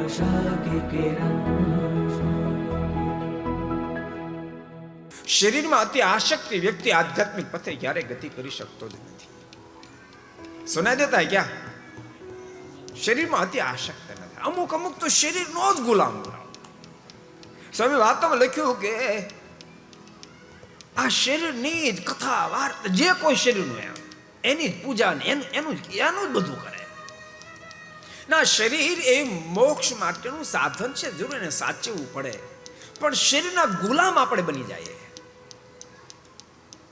आशा की किरण। શરીરમાં અતિ આસક્તિ વ્યક્તિ આધ્યાત્મિક પથે ક્યારે ગતિ કરી શકતો જ નથી. સુનાઈ દેતા હૈ ક્યાં? શરીરમાં અતિ આસક્તિ નથી. અમુક અમુક તો શરીરનો જ ગુલામ. સ્વામી વાતમાં લખ્યું કે આ શરીરની જ કથા વાર્તા જે કોઈ શરીરનું એની જ પૂજા એનું જ બધું કરે. ના, શરીર એ મોક્ષ માટેનું સાધન છે, જરૂર એને સાચવવું પડે, પણ શરીરના ગુલામ આપણે બની જાય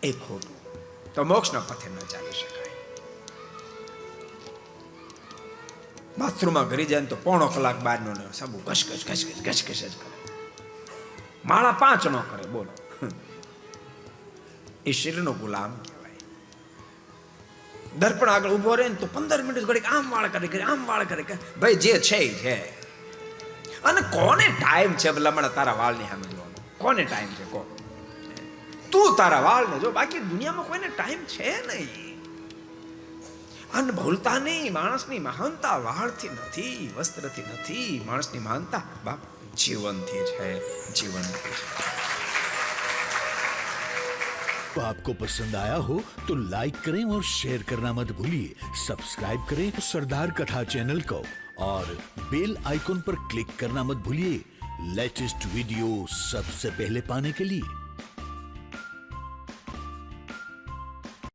એ ખોટું. તો મોક્ષના પથે ન ચાલી શકાય. બાથરૂમમાં ઘરી જાય તો પોણો કલાક બહારનો સાબુ ઘસઘસ ઘસઘસ ઘસઘસ જ કરે, માળા 5 ન કરે. બોલો, એ શરીરનો ગુલામ કહેવાય. દર્પણ આગળ ઉભો રહે ને તો 15 મિનિટ ઘડી આમ વાળ કરે આમ વાળ કરે. ભાઈ જે છે એ છે. અને કોને ટાઈમ છે ભલામણ તારા વાળની સામે જોવાનો? કોને ટાઈમ છે? કોણ? તું તારા વાળને જો, બાકી દુનિયામાં કોઈને ટાઈમ છે નહીં. અને ભૂલતા નહીં, માણસની મહાનતા વાળથી નથી, વસ્ત્રથી નથી. માણસની મહાનતા બાપ જીવનથી છે, જીવનથી છે. तो आपको पसंद आया हो तो लाइक करें और शेयर करना मत भूलिए. सब्सक्राइब करें सरदार कथा चैनल को और बेल आइकॉन पर क्लिक करना मत भूलिए लेटेस्ट वीडियो सबसे पहले पाने के लिए.